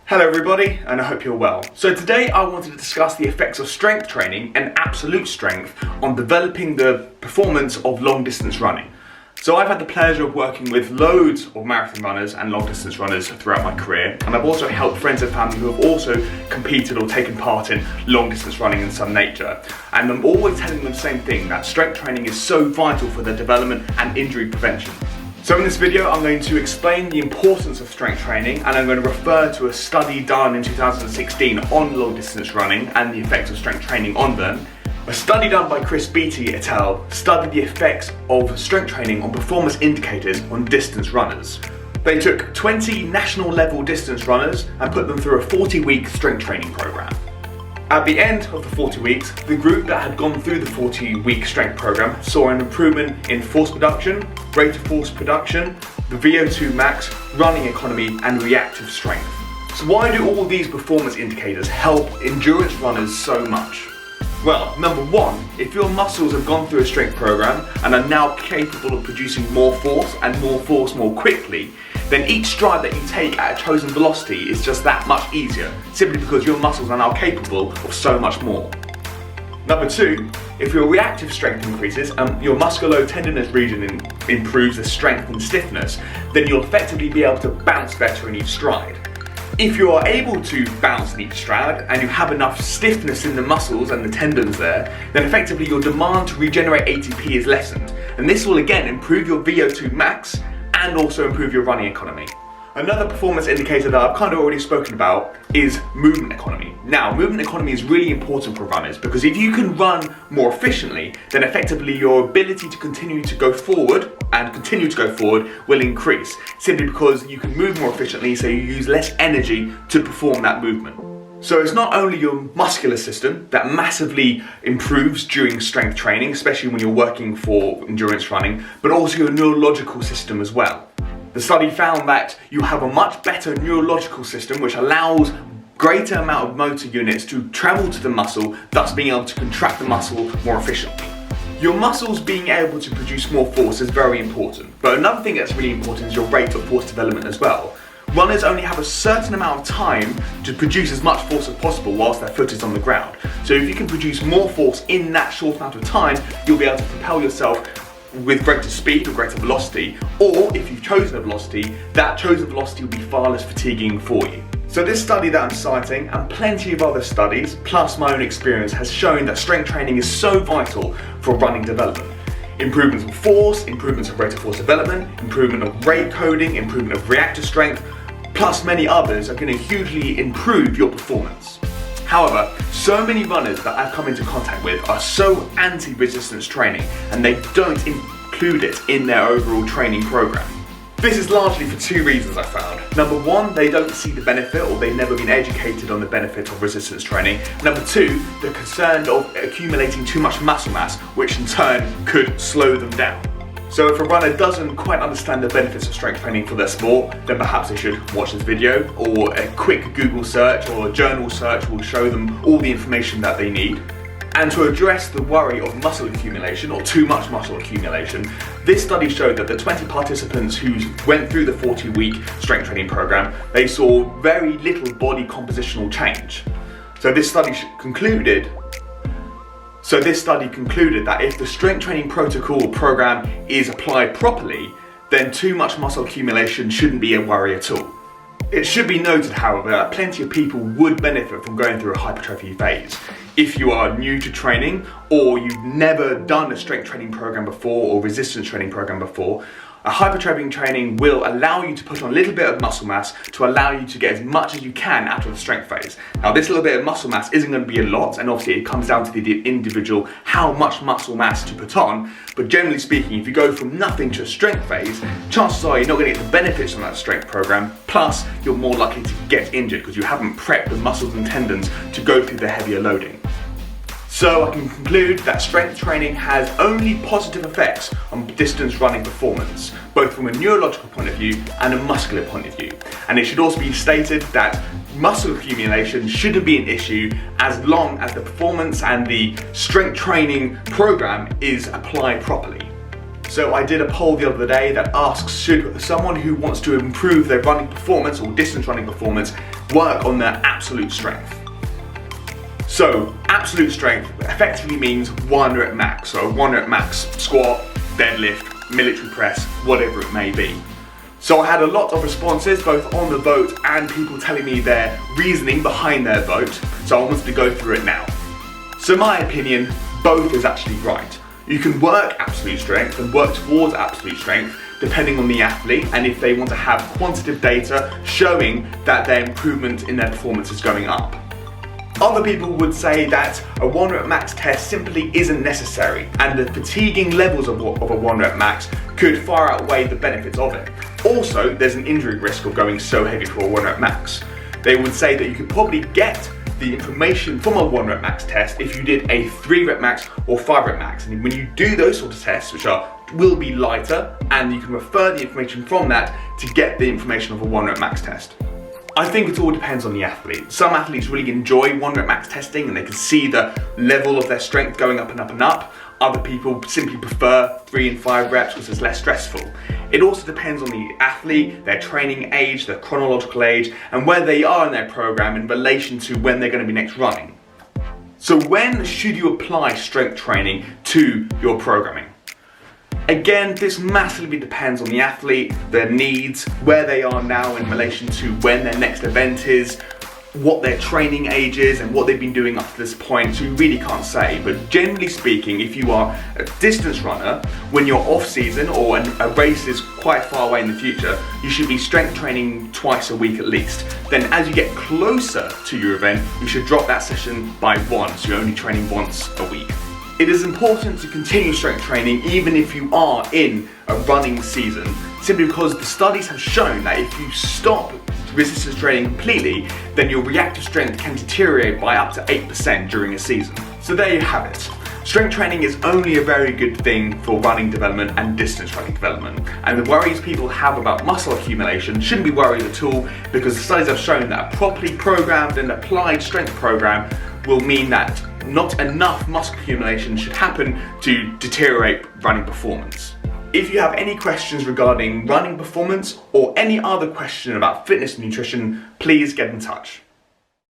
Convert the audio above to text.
Hello everybody, and I hope you're well. So today I wanted to discuss the effects of strength training and absolute strength on developing the performance of long distance running. So I've had the pleasure of working with loads of marathon runners and long distance runners throughout my career, and I've also helped friends and family who have also competed or taken part in long distance running in some nature. And I'm always telling them the same thing, that strength training is so vital for their development and injury prevention. So in this video, I'm going to explain the importance of strength training, and I'm going to refer to a study done in 2016 on long distance running and the effects of strength training on them. A study done by Chris Beatty et al. Studied the effects of strength training on performance indicators on distance runners. They took 20 national level distance runners and put them through a 40-week strength training program. At the end of the 40 weeks, the group that had gone through the 40-week strength program saw an improvement in force production, rate of force production, the VO2 max, running economy, and reactive strength. So why do all these performance indicators help endurance runners so much? Well, number one, if your muscles have gone through a strength program and are now capable of producing more force more quickly, then each stride that you take at a chosen velocity is just that much easier, simply because your muscles are now capable of so much more. Number two, if your reactive strength increases and your musculo-tendinous region improves the strength and stiffness, then you'll effectively be able to bounce better in each stride. If you are able to bounce in each stride and you have enough stiffness in the muscles and the tendons there, then effectively your demand to regenerate ATP is lessened. And this will again improve your VO2 max and also improve your running economy. Another performance indicator that I've kind of already spoken about is movement economy. Now, movement economy is really important for runners because if you can run more efficiently, then effectively your ability to continue to go forward will increase, simply because you can move more efficiently, so you use less energy to perform that movement. So it's not only your muscular system that massively improves during strength training, especially when you're working for endurance running, but also your neurological system as well. The study found that you have a much better neurological system which allows greater amount of motor units to travel to the muscle, thus being able to contract the muscle more efficiently. Your muscles being able to produce more force is very important, but another thing that's really important is your rate of force development as well. Runners only have a certain amount of time to produce as much force as possible whilst their foot is on the ground. So if you can produce more force in that short amount of time, you'll be able to propel yourself with greater speed or greater velocity, or if you've chosen a velocity, that chosen velocity will be far less fatiguing for you. So this study that I'm citing, and plenty of other studies, plus my own experience, has shown that strength training is so vital for running development. Improvements of force, improvements of rate of force development, improvement of rate coding, improvement of reactive strength, plus many others are going to hugely improve your performance. However, so many runners that I've come into contact with are so anti-resistance training and they don't include it in their overall training program. This is largely for two reasons I found. Number one, they don't see the benefit, or they've never been educated on the benefit of resistance training. Number two, they're concerned of accumulating too much muscle mass, which in turn could slow them down. So if a runner doesn't quite understand the benefits of strength training for their sport, then perhaps they should watch this video, or a quick Google search or a journal search will show them all the information that they need. And to address the worry of muscle accumulation, or too much muscle accumulation, this study showed that the 20 participants who went through the 40-week strength training program, they saw very little body compositional change. So this study concluded that if the strength training protocol or program is applied properly, then too much muscle accumulation shouldn't be a worry at all. It should be noted, however, that plenty of people would benefit from going through a hypertrophy phase. If you are new to training, or you've never done a strength training program before or resistance training program before, a hypertrophy training will allow you to put on a little bit of muscle mass to allow you to get as much as you can out of the strength phase. Now this little bit of muscle mass isn't going to be a lot, and obviously it comes down to the individual how much muscle mass to put on, but generally speaking, if you go from nothing to a strength phase, chances are you're not going to get the benefits from that strength program, plus you're more likely to get injured because you haven't prepped the muscles and tendons to go through the heavier loading. So I can conclude that strength training has only positive effects on distance running performance, both from a neurological point of view and a muscular point of view. And it should also be stated that muscle accumulation shouldn't be an issue as long as the performance and the strength training program is applied properly. So I did a poll the other day that asks, should someone who wants to improve their running performance or distance running performance work on their absolute strength. So absolute strength effectively means 1 rep max. So 1 rep max squat, deadlift, military press, whatever it may be. So I had a lot of responses both on the vote and people telling me their reasoning behind their vote. So I wanted to go through it now. So in my opinion, both is actually right. You can work absolute strength and work towards absolute strength depending on the athlete and if they want to have quantitative data showing that their improvement in their performance is going up. Other people would say that a 1 rep max test simply isn't necessary and the fatiguing levels of a 1 rep max could far outweigh the benefits of it. Also, there's an injury risk of going so heavy for a 1 rep max. They would say that you could probably get the information from a 1 rep max test if you did a 3 rep max or 5 rep max. And when you do those sort of tests, which will be lighter, and you can refer the information from that to get the information of a 1 rep max test. I think it all depends on the athlete. Some athletes really enjoy 1 rep max testing and they can see the level of their strength going up and up and up. Other people simply prefer 3 and 5 reps because it's less stressful. It also depends on the athlete, their training age, their chronological age, and where they are in their program in relation to when they're going to be next running. So when should you apply strength training to your programming? Again, this massively depends on the athlete, their needs, where they are now in relation to when their next event is, what their training age is and what they've been doing up to this point, so you really can't say. But generally speaking, if you are a distance runner, when you're off season or a race is quite far away in the future, you should be strength training twice a week at least. Then as you get closer to your event, you should drop that session by 1, so you're only training once a week. It is important to continue strength training even if you are in a running season, simply because the studies have shown that if you stop resistance training completely, then your reactive strength can deteriorate by up to 8% during a season. So there you have it. Strength training is only a very good thing for running development and distance running development. And the worries people have about muscle accumulation shouldn't be worried at all, because the studies have shown that a properly programmed and applied strength program will mean that not enough muscle accumulation should happen to deteriorate running performance. If you have any questions regarding running performance or any other question about fitness and nutrition, please get in touch.